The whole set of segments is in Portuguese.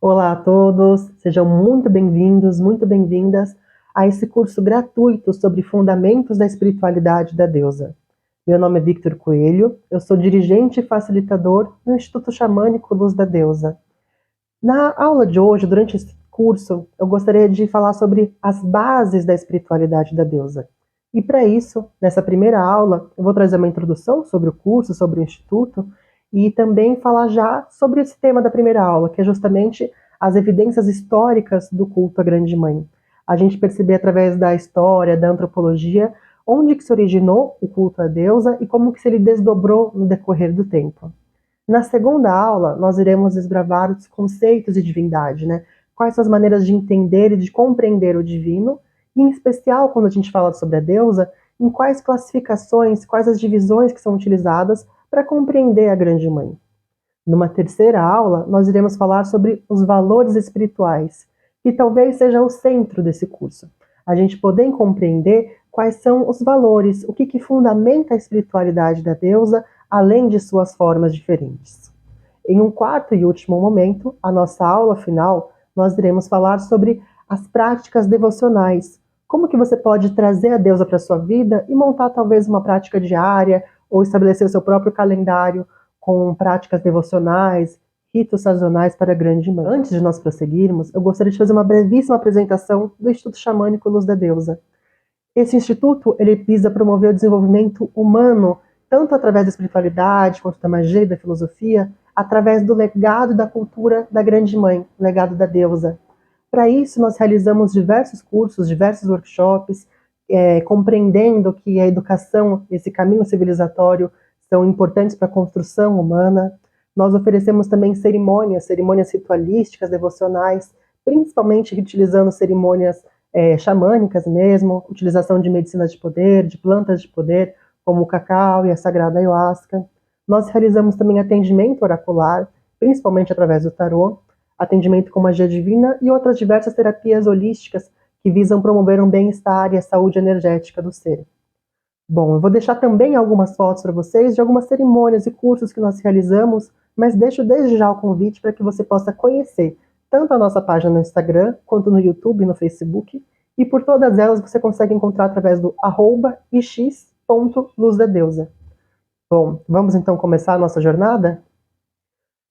Olá a todos, sejam muito bem-vindos, muito bem-vindas a esse curso gratuito sobre Fundamentos da Espiritualidade da Deusa. Meu nome é Victor Coelho, eu sou dirigente e facilitador no Instituto Xamânico Luz da Deusa. Na aula de hoje, durante esse curso, eu gostaria de falar sobre as bases da espiritualidade da Deusa. E para isso, nessa primeira aula, eu vou trazer uma introdução sobre o curso, sobre o Instituto, e também falar já sobre esse tema da primeira aula, que é justamente as evidências históricas do culto à Grande Mãe. A gente perceber através da história, da antropologia, onde que se originou o culto à deusa e como que se ele desdobrou no decorrer do tempo. Na segunda aula, nós iremos desbravar os conceitos de divindade, né? Quais são as maneiras de entender e de compreender o divino, e em especial, quando a gente fala sobre a deusa, em quais classificações, quais as divisões que são utilizadas para compreender a Grande Mãe. Numa terceira aula, nós iremos falar sobre os valores espirituais, que talvez seja o centro desse curso. A gente poder compreender quais são os valores, o que fundamenta a espiritualidade da deusa, além de suas formas diferentes. Em um quarto e último momento, a nossa aula final, nós iremos falar sobre as práticas devocionais. Como que você pode trazer a deusa para a sua vida e montar talvez uma prática diária ou estabelecer o seu próprio calendário com práticas devocionais, ritos sazonais para a Grande Mãe. Antes de nós prosseguirmos, eu gostaria de fazer uma brevíssima apresentação do Instituto Xamânico Luz da Deusa. Esse instituto, ele visa promover o desenvolvimento humano, tanto através da espiritualidade, quanto da magia e da filosofia, através do legado da cultura da Grande Mãe, o legado da deusa. Para isso, nós realizamos diversos cursos, diversos workshops, compreendendo que a educação, esse caminho civilizatório, são importantes para a construção humana. Nós oferecemos também cerimônias ritualísticas, devocionais, principalmente utilizando cerimônias xamânicas mesmo, utilização de medicina de poder, de plantas de poder, como o cacau e a sagrada ayahuasca. Nós realizamos também atendimento oracular, principalmente através do tarô, atendimento com magia divina e outras diversas terapias holísticas que visam promover um bem-estar e a saúde energética do ser. Bom, eu vou deixar também algumas fotos para vocês de algumas cerimônias e cursos que nós realizamos, mas deixo desde já o convite para que você possa conhecer tanto a nossa página no Instagram, quanto no YouTube e no Facebook, e por todas elas você consegue encontrar através do @ix.luzdadeusa. Bom, vamos então começar a nossa jornada?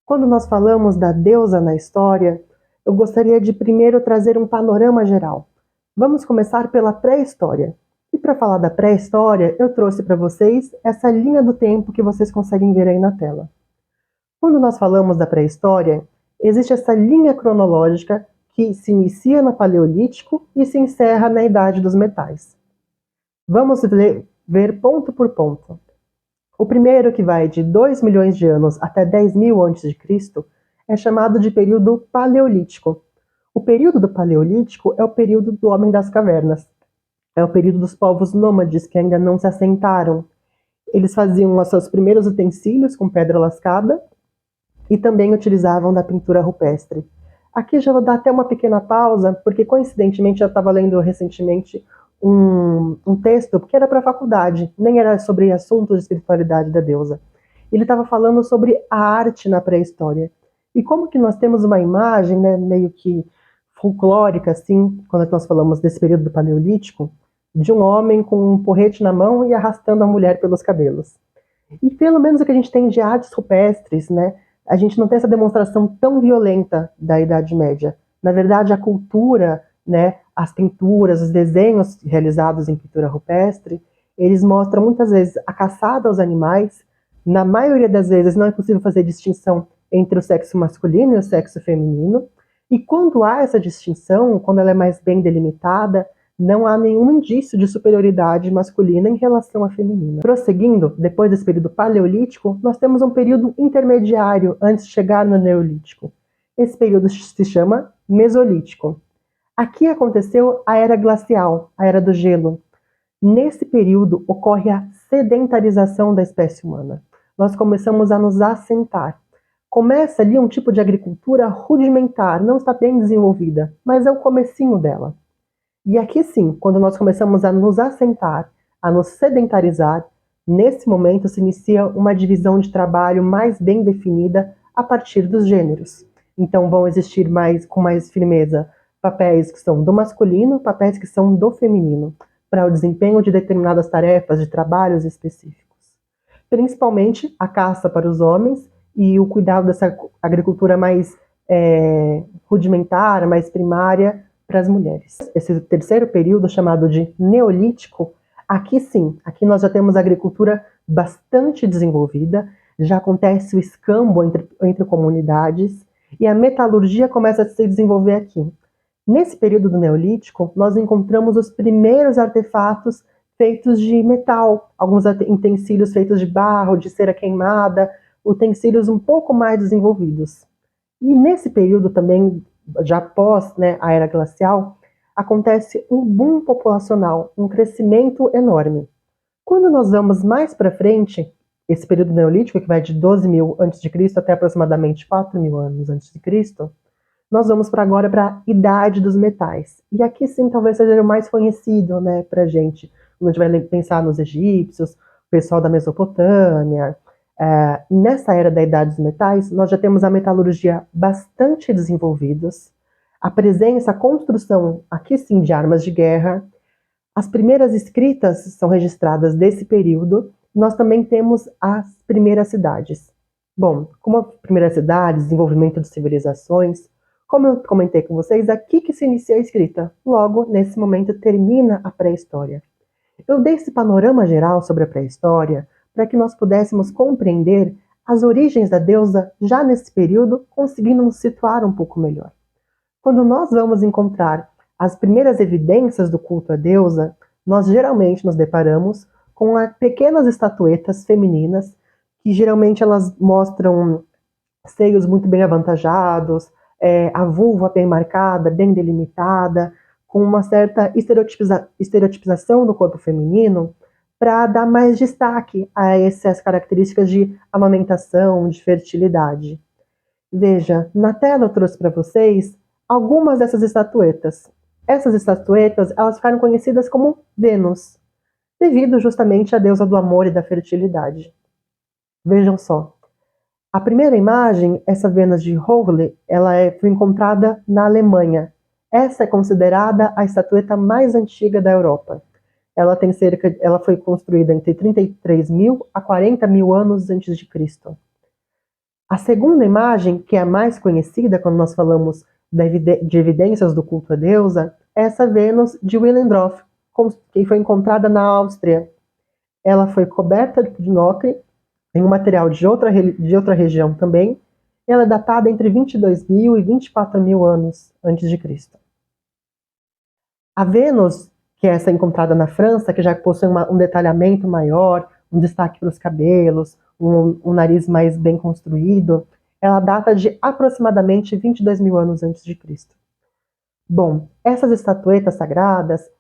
Quando nós falamos da deusa na história, eu gostaria de primeiro trazer um panorama geral. Vamos começar pela pré-história. E para falar da pré-história, eu trouxe para vocês essa linha do tempo que vocês conseguem ver aí na tela. Quando nós falamos da pré-história, existe essa linha cronológica que se inicia no Paleolítico e se encerra na Idade dos Metais. Vamos ver ponto por ponto. O primeiro, que vai de 2 milhões de anos até 10.000 a.C., é chamado de período Paleolítico. O período do Paleolítico é o período do homem das cavernas. É o período dos povos nômades que ainda não se assentaram. Eles faziam os seus primeiros utensílios com pedra lascada e também utilizavam da pintura rupestre. Aqui já vou dar até uma pequena pausa, porque coincidentemente eu estava lendo recentemente um texto que era para a faculdade, nem era sobre assuntos de espiritualidade da deusa. Ele estava falando sobre a arte na pré-história. E como que nós temos uma imagem, né, meio que folclórica, assim, quando nós falamos desse período do Paleolítico, de um homem com um porrete na mão e arrastando a mulher pelos cabelos. E pelo menos o que a gente tem de artes rupestres, né, a gente não tem essa demonstração tão violenta da Idade Média. Na verdade, a cultura, né, as pinturas, os desenhos realizados em pintura rupestre, eles mostram muitas vezes a caçada aos animais. Na maioria das vezes não é possível fazer distinção entre o sexo masculino e o sexo feminino. E quando há essa distinção, quando ela é mais bem delimitada, não há nenhum indício de superioridade masculina em relação à feminina. Prosseguindo, depois desse período paleolítico, nós temos um período intermediário antes de chegar no neolítico. Esse período se chama mesolítico. Aqui aconteceu a era glacial, a era do gelo. Nesse período ocorre a sedentarização da espécie humana. Nós começamos a nos assentar. Começa ali um tipo de agricultura rudimentar, não está bem desenvolvida, mas é o comecinho dela. E aqui sim, quando nós começamos a nos assentar, a nos sedentarizar, nesse momento se inicia uma divisão de trabalho mais bem definida a partir dos gêneros. Então vão existir com mais firmeza papéis que são do masculino, papéis que são do feminino, para o desempenho de determinadas tarefas, de trabalhos específicos. Principalmente a caça para os homens e o cuidado dessa agricultura mais rudimentar, mais primária para as mulheres. Esse terceiro período, chamado de Neolítico, aqui sim, aqui nós já temos a agricultura bastante desenvolvida, já acontece o escambo entre comunidades e a metalurgia começa a se desenvolver aqui. Nesse período do Neolítico, nós encontramos os primeiros artefatos feitos de metal, alguns utensílios feitos de barro, de cera queimada, utensílios um pouco mais desenvolvidos. E nesse período também, já após a era glacial, acontece um boom populacional, um crescimento enorme. Quando nós vamos mais para frente, esse período neolítico, que vai de 12.000 a.C. até aproximadamente 4.000 anos antes de Cristo, nós vamos agora para a Idade dos Metais. E aqui sim talvez seja o mais conhecido para a gente. A gente vai pensar nos egípcios, o pessoal da Mesopotâmia. Nessa era da Idade dos Metais, nós já temos a metalurgia bastante desenvolvidas, a presença, a construção, aqui sim, de armas de guerra. As primeiras escritas são registradas desse período. Nós também temos as primeiras cidades. Bom, como a primeira cidade, desenvolvimento de civilizações, como eu comentei com vocês, aqui que se inicia a escrita. Logo, nesse momento, termina a pré-história. Eu dei esse panorama geral sobre a pré-história para que nós pudéssemos compreender as origens da deusa já nesse período, conseguindo nos situar um pouco melhor. Quando nós vamos encontrar as primeiras evidências do culto à deusa, nós geralmente nos deparamos com pequenas estatuetas femininas, que geralmente elas mostram seios muito bem avantajados, a vulva bem marcada, bem delimitada, com uma certa estereotipização do corpo feminino, para dar mais destaque a essas características de amamentação, de fertilidade. Veja, na tela eu trouxe para vocês algumas dessas estatuetas. Essas estatuetas, elas ficaram conhecidas como Vênus, devido justamente à deusa do amor e da fertilidade. Vejam só. A primeira imagem, essa Vênus de Hohle, ela foi encontrada na Alemanha. Essa é considerada a estatueta mais antiga da Europa. Ela foi construída entre 33.000 a 40.000 anos antes de Cristo. A segunda imagem, que é a mais conhecida quando nós falamos de evidências do culto à deusa, é essa Vênus de Willendorf, que foi encontrada na Áustria. Ela foi coberta de nocre, em um material de outra região também. Ela é datada entre 22.000 e 24.000 anos antes de Cristo. A Vênus, que é essa encontrada na França, que já possui um detalhamento maior, um destaque para os cabelos, um nariz mais bem construído, ela data de aproximadamente 22.000 anos antes de Cristo. Bom, essas estatuetas sagradas,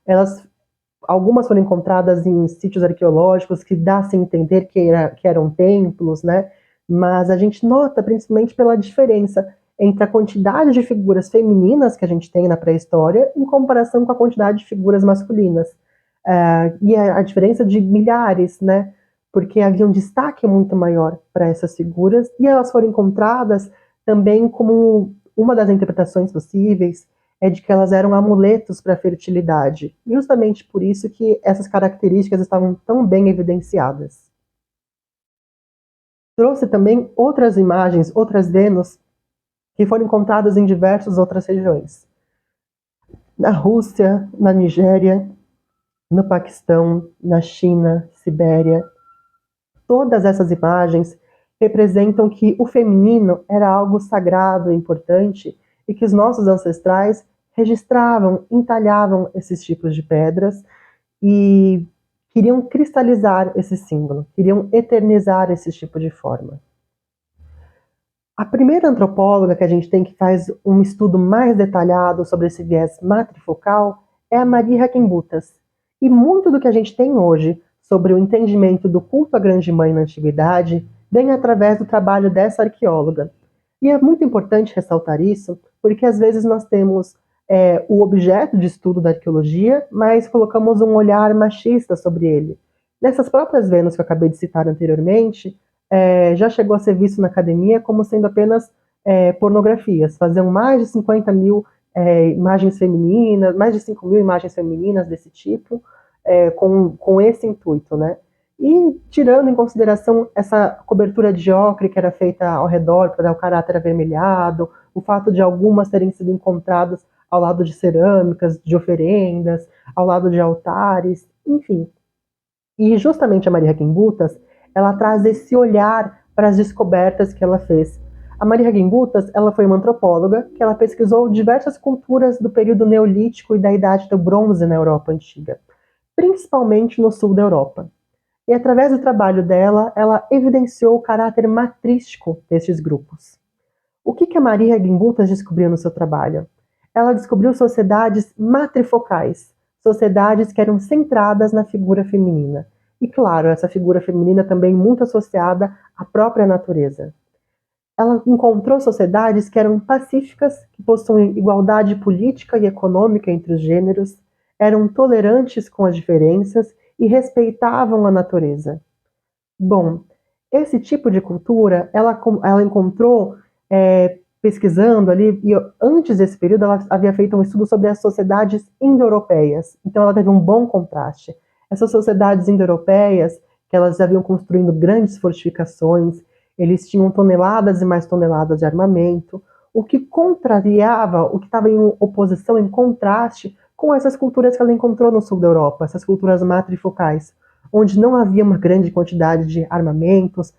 algumas foram encontradas em sítios arqueológicos que dá-se a entender que eram templos, mas a gente nota principalmente pela diferença entre a quantidade de figuras femininas que a gente tem na pré-história em comparação com a quantidade de figuras masculinas. E a diferença de milhares, porque havia um destaque muito maior para essas figuras, e elas foram encontradas também como uma das interpretações possíveis é de que elas eram amuletos para a fertilidade, justamente por isso que essas características estavam tão bem evidenciadas. Trouxe também outras imagens, outras Vênus, que foram encontradas em diversas outras regiões. Na Rússia, na Nigéria, no Paquistão, na China, Sibéria. Todas essas imagens representam que o feminino era algo sagrado e importante e que os nossos ancestrais registravam, entalhavam esses tipos de pedras e queriam cristalizar esse símbolo, queriam eternizar esse tipo de forma. A primeira antropóloga que a gente tem que faz um estudo mais detalhado sobre esse viés matrifocal é a Marie Heckenbutas. E muito do que a gente tem hoje sobre o entendimento do culto à Grande Mãe na Antiguidade vem através do trabalho dessa arqueóloga. E é muito importante ressaltar isso, porque às vezes nós temos o objeto de estudo da arqueologia, mas colocamos um olhar machista sobre ele. Nessas próprias Vênus que eu acabei de citar anteriormente, já chegou a ser visto na academia como sendo apenas pornografias. Faziam mais de 50 mil imagens femininas, mais de 5 mil imagens femininas desse tipo, com esse intuito, né? E tirando em consideração essa cobertura de ocre que era feita ao redor para dar o caráter avermelhado, o fato de algumas terem sido encontradas ao lado de cerâmicas, de oferendas, ao lado de altares, enfim. E justamente a Maria Haggenbutas, ela traz esse olhar para as descobertas que ela fez. A Maria Haggenbutas, ela foi uma antropóloga que ela pesquisou diversas culturas do período neolítico e da Idade do Bronze na Europa Antiga, principalmente no sul da Europa. E através do trabalho dela, ela evidenciou o caráter matrístico destes grupos. O que a Maria Haggenbutas descobriu no seu trabalho? Ela descobriu sociedades matrifocais, sociedades que eram centradas na figura feminina. E claro, essa figura feminina também muito associada à própria natureza. Ela encontrou sociedades que eram pacíficas, que possuem igualdade política e econômica entre os gêneros, eram tolerantes com as diferenças e respeitavam a natureza. Bom, esse tipo de cultura, ela encontrou, pesquisando ali, e antes desse período ela havia feito um estudo sobre as sociedades indo-europeias, então ela teve um bom contraste. Essas sociedades indo-europeias, que elas haviam construindo grandes fortificações, eles tinham toneladas e mais toneladas de armamento, o que contrariava, o que estava em oposição, em contraste com essas culturas que ela encontrou no sul da Europa, essas culturas matrifocais, onde não havia uma grande quantidade de armamentos,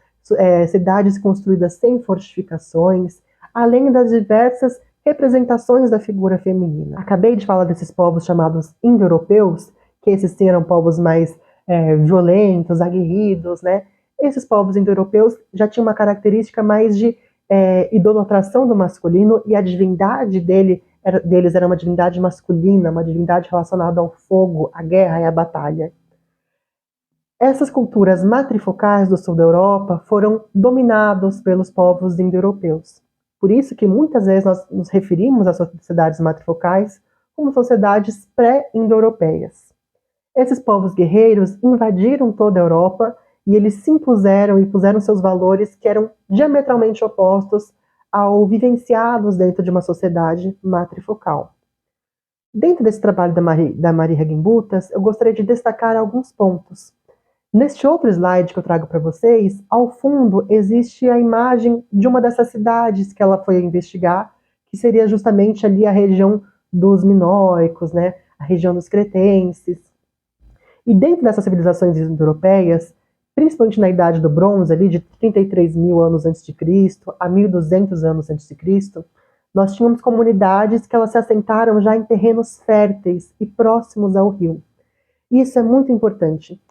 cidades construídas sem fortificações, além das diversas representações da figura feminina. Acabei de falar desses povos chamados indo-europeus, que esses sim eram povos mais violentos, aguerridos, né? Esses povos indo-europeus já tinham uma característica mais de idolatração do masculino, e a divindade deles era uma divindade masculina, uma divindade relacionada ao fogo, à guerra e à batalha. Essas culturas matrifocais do sul da Europa foram dominados pelos povos indo-europeus. Por isso que muitas vezes nós nos referimos às sociedades matrifocais como sociedades pré-indo-europeias. Esses povos guerreiros invadiram toda a Europa e eles se impuseram e puseram seus valores que eram diametralmente opostos ao vivenciados dentro de uma sociedade matrifocal. Dentro desse trabalho da Maria Haggenbutas, eu gostaria de destacar alguns pontos. Neste outro slide que eu trago para vocês, ao fundo existe a imagem de uma dessas cidades que ela foi investigar, que seria justamente ali a região dos minoicos, né? A região dos cretenses. E dentro dessas civilizações indo-europeias, principalmente na Idade do Bronze, ali de 33 mil anos antes de Cristo a 1200 anos antes de Cristo, nós tínhamos comunidades que elas se assentaram já em terrenos férteis e próximos ao rio. E isso é muito importante.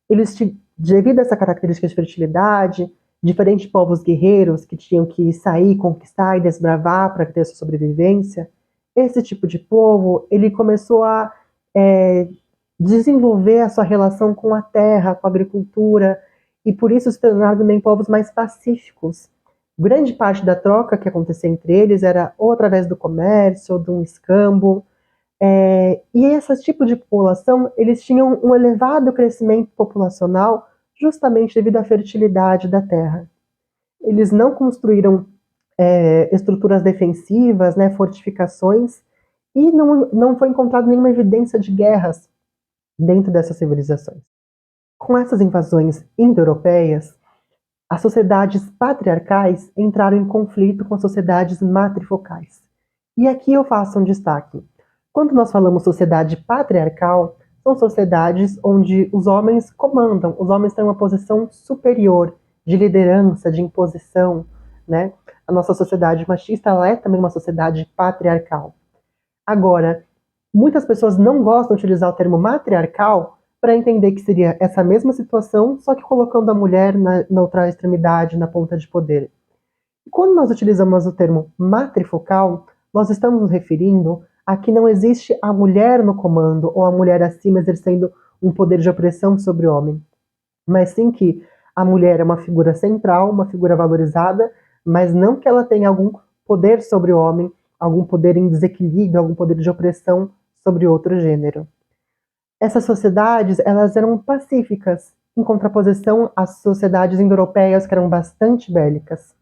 Eles, devido a essa característica de fertilidade, diferentes povos guerreiros que tinham que sair, conquistar e desbravar para ter sua sobrevivência, esse tipo de povo, ele começou a desenvolver a sua relação com a terra, com a agricultura, e por isso se tornaram também povos mais pacíficos. Grande parte da troca que acontecia entre eles era ou através do comércio, ou de um escambo, e esse tipo de população, eles tinham um elevado crescimento populacional justamente devido à fertilidade da terra. Eles não construíram estruturas defensivas, né, fortificações, e não foi encontrado nenhuma evidência de guerras dentro dessas civilizações. Com essas invasões indo-europeias, as sociedades patriarcais entraram em conflito com as sociedades matrifocais. E aqui eu faço um destaque. Quando nós falamos sociedade patriarcal, são sociedades onde os homens comandam, os homens têm uma posição superior, de liderança, de imposição, né? A nossa sociedade machista, ela é também uma sociedade patriarcal. Agora, muitas pessoas não gostam de utilizar o termo matriarcal para entender que seria essa mesma situação, só que colocando a mulher na outra extremidade, na ponta de poder. E quando nós utilizamos o termo matrifocal, nós estamos nos referindo a que não existe a mulher no comando ou a mulher acima exercendo um poder de opressão sobre o homem, mas sim que a mulher é uma figura central, uma figura valorizada, mas não que ela tenha algum poder sobre o homem, algum poder em desequilíbrio, algum poder de opressão sobre outro gênero. Essas sociedades, elas eram pacíficas, em contraposição às sociedades indo-europeias que eram bastante bélicas.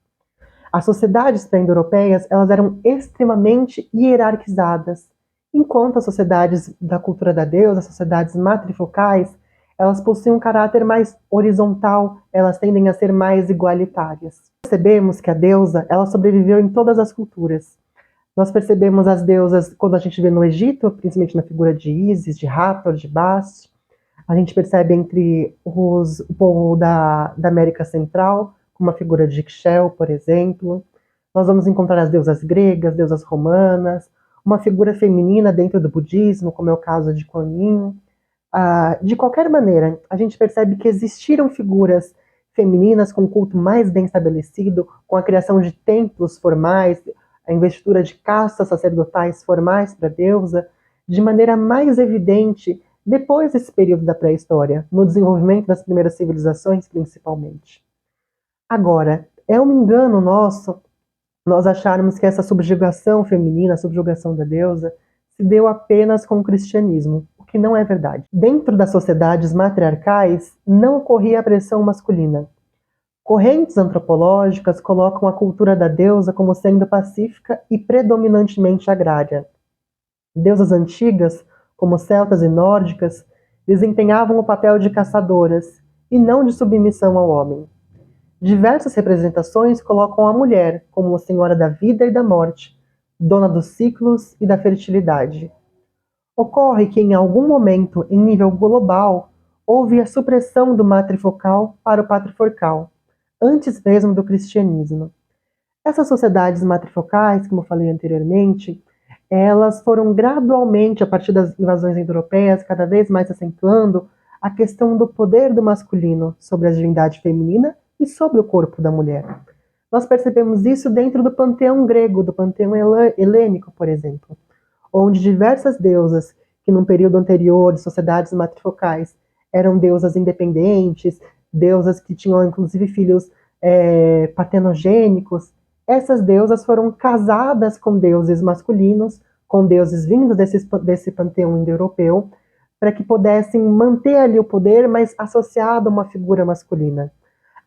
As sociedades pré-indo-europeias, elas eram extremamente hierarquizadas, enquanto as sociedades da cultura da deusa, as sociedades matrifocais, elas possuem um caráter mais horizontal, elas tendem a ser mais igualitárias. Percebemos que a deusa, ela sobreviveu em todas as culturas. Nós percebemos as deusas quando a gente vê no Egito, principalmente na figura de Ísis, de Hathor, de Bast. A gente percebe entre o povo da América Central, como a figura de Ixchel, por exemplo. Nós vamos encontrar as deusas gregas, deusas romanas, uma figura feminina dentro do budismo, como é o caso de Kuan Yin. De qualquer maneira, a gente percebe que existiram figuras femininas com um culto mais bem estabelecido, com a criação de templos formais, a investidura de castas sacerdotais formais para a deusa, de maneira mais evidente depois desse período da pré-história, no desenvolvimento das primeiras civilizações, principalmente. Agora, é um engano nosso nós acharmos que essa subjugação feminina, a subjugação da deusa, se deu apenas com o cristianismo, o que não é verdade. Dentro das sociedades matriarcais, não ocorria a pressão masculina. Correntes antropológicas colocam a cultura da deusa como sendo pacífica e predominantemente agrária. Deusas antigas, como celtas e nórdicas, desempenhavam o papel de caçadoras e não de submissão ao homem. Diversas representações colocam a mulher como a senhora da vida e da morte, dona dos ciclos e da fertilidade. Ocorre que em algum momento, em nível global, houve a supressão do matrifocal para o patriforcal, antes mesmo do cristianismo. Essas sociedades matrifocais, como eu falei anteriormente, elas foram gradualmente, a partir das invasões indo-europeias, cada vez mais acentuando a questão do poder do masculino sobre a divindade feminina e sobre o corpo da mulher. Nós percebemos isso dentro do panteão grego, do panteão helênico, por exemplo, onde diversas deusas, que num período anterior de sociedades matrifocais eram deusas independentes, deusas que tinham inclusive filhos partenogênicos, essas deusas foram casadas com deuses masculinos, com deuses vindos desse panteão indo-europeu, para que pudessem manter ali o poder, mas associado a uma figura masculina.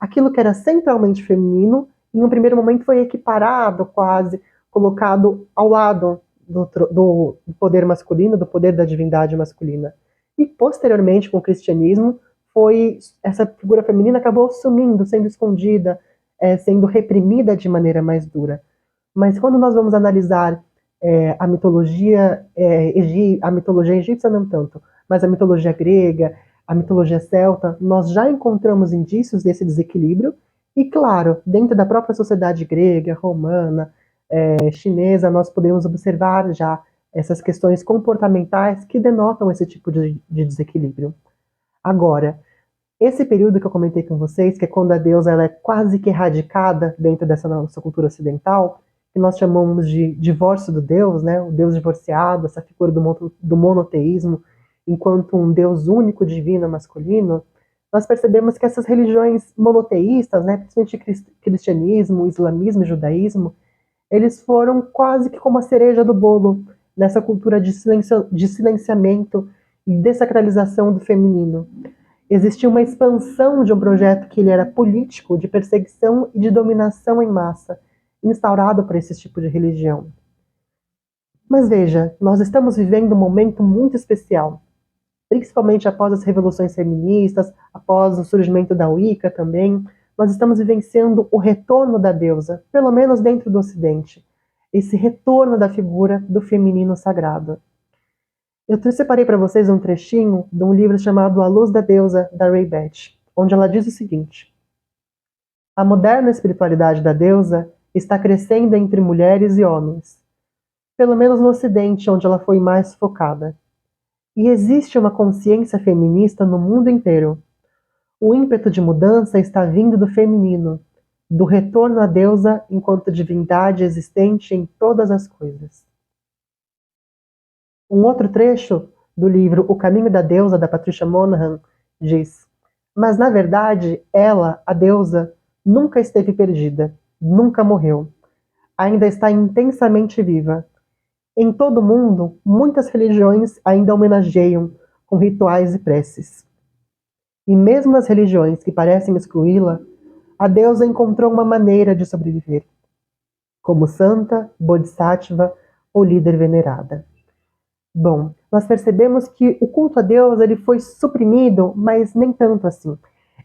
Aquilo que era centralmente feminino, em um primeiro momento foi equiparado quase, colocado ao lado do poder masculino, do poder da divindade masculina. E posteriormente, com o cristianismo, essa figura feminina acabou sumindo, sendo escondida, sendo reprimida de maneira mais dura. Mas quando nós vamos analisar a mitologia egípcia não tanto, mas a mitologia grega, a mitologia celta, nós já encontramos indícios desse desequilíbrio, e claro, dentro da própria sociedade grega, romana, chinesa, nós podemos observar já essas questões comportamentais que denotam esse tipo de desequilíbrio. Agora, esse período que eu comentei com vocês, que é quando a deusa ela é quase que erradicada dentro dessa nossa cultura ocidental, que nós chamamos de divórcio do Deus, né? O Deus divorciado, essa figura do monoteísmo, enquanto um Deus único, divino, masculino, nós percebemos que essas religiões monoteístas, né, principalmente cristianismo, islamismo e judaísmo, eles foram quase que como a cereja do bolo nessa cultura de silenciamento e desacralização do feminino. Existia uma expansão de um projeto que ele era político, de perseguição e de dominação em massa, instaurado por esse tipo de religião. Mas veja, nós estamos vivendo um momento muito especial, principalmente após as revoluções feministas, após o surgimento da Wicca também, nós estamos vivenciando o retorno da deusa, pelo menos dentro do Ocidente, esse retorno da figura do feminino sagrado. Eu separei para vocês um trechinho de um livro chamado A Luz da Deusa, da Ray Beth, onde ela diz o seguinte: a moderna espiritualidade da deusa está crescendo entre mulheres e homens, pelo menos no Ocidente, onde ela foi mais focada. E existe uma consciência feminista no mundo inteiro. O ímpeto de mudança está vindo do feminino, do retorno à deusa enquanto divindade existente em todas as coisas. Um outro trecho do livro O Caminho da Deusa, da Patricia Monahan, diz: mas na verdade, ela, a deusa, nunca esteve perdida, nunca morreu. Ainda está intensamente viva. Em todo o mundo, muitas religiões ainda homenageiam com rituais e preces. E mesmo as religiões que parecem excluí-la, a deusa encontrou uma maneira de sobreviver. como santa, bodhisattva ou líder venerada. Bom, nós percebemos que o culto a Deus ele foi suprimido, mas nem tanto assim.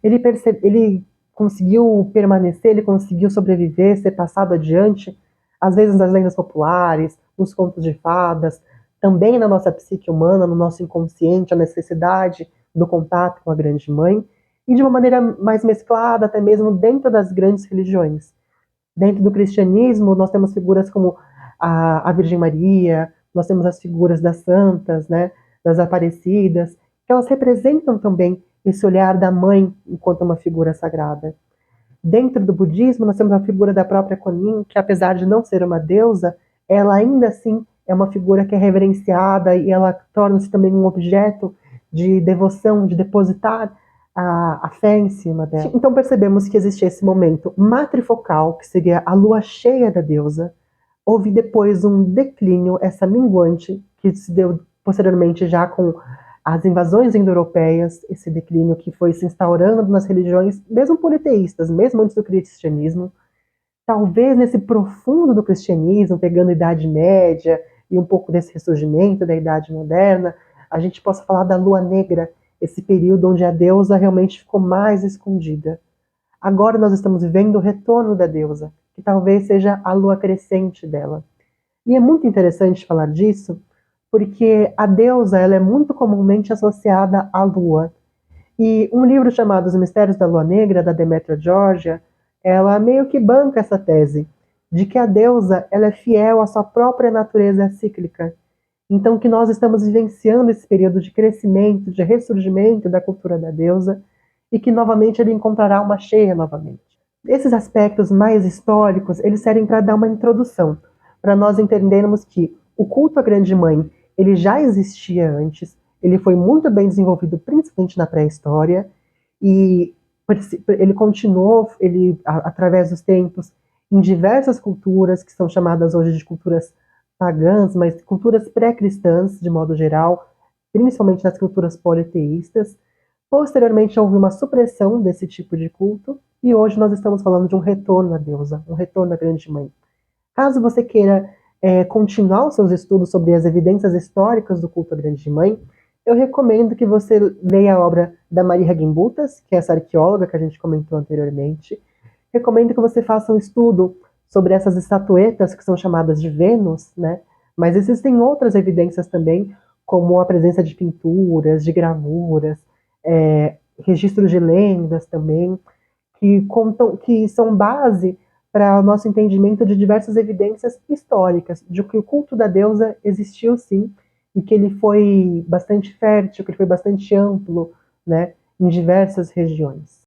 Ele conseguiu permanecer, ele conseguiu sobreviver, ser passado adiante, às vezes nas lendas populares, nos contos de fadas, também na nossa psique humana, no nosso inconsciente, a necessidade do contato com a Grande Mãe, e de uma maneira mais mesclada, até mesmo dentro das grandes religiões. Dentro do cristianismo, nós temos figuras como a Virgem Maria, nós temos as figuras das santas, né, das aparecidas, que elas representam também esse olhar da mãe enquanto uma figura sagrada. Dentro do budismo, nós temos a figura da própria Kuan-Yin, que apesar de não ser uma deusa, ela ainda assim é uma figura que é reverenciada e ela torna-se também um objeto de devoção, de depositar a fé em cima dela. Então percebemos que existia esse momento matrifocal, que seria a lua cheia da deusa. Houve depois um declínio, essa minguante, que se deu posteriormente já com as invasões indo-europeias, esse declínio que foi se instaurando nas religiões, mesmo politeístas, mesmo antes do cristianismo. Talvez nesse profundo do cristianismo, pegando a Idade Média e um pouco desse ressurgimento da Idade Moderna, a gente possa falar da Lua Negra, esse período onde a deusa realmente ficou mais escondida. Agora nós estamos vivendo o retorno da deusa, que talvez seja a lua crescente dela. E é muito interessante falar disso, porque a deusa ela é muito comumente associada à lua. E um livro chamado Os Mistérios da Lua Negra, da Demetria Georgia, ela meio que banca essa tese, de que a deusa ela é fiel à sua própria natureza cíclica. Então, que nós estamos vivenciando esse período de crescimento, de ressurgimento da cultura da deusa, e que novamente ele encontrará uma cheia novamente. Esses aspectos mais históricos, eles servem para dar uma introdução, para nós entendermos que o culto à Grande Mãe, ele já existia antes, ele foi muito bem desenvolvido, principalmente na pré-história, e ele continuou, através dos tempos, em diversas culturas, que são chamadas hoje de culturas pagãs, mas culturas pré-cristãs, de modo geral, principalmente nas culturas politeístas. Posteriormente, houve uma supressão desse tipo de culto, e hoje nós estamos falando de um retorno à deusa, um retorno à Grande Mãe. Caso você queira continuar os seus estudos sobre as evidências históricas do culto à Grande Mãe, eu recomendo que você leia a obra da Maria Gimbutas, que é essa arqueóloga que a gente comentou anteriormente. Recomendo que você faça um estudo sobre essas estatuetas que são chamadas de Vênus, né? Mas existem outras evidências também, como a presença de pinturas, de gravuras, registros de lendas também, que contam, que são base para o nosso entendimento de diversas evidências históricas, de que o culto da deusa existiu sim, e que ele foi bastante fértil, que ele foi bastante amplo, né, em diversas regiões.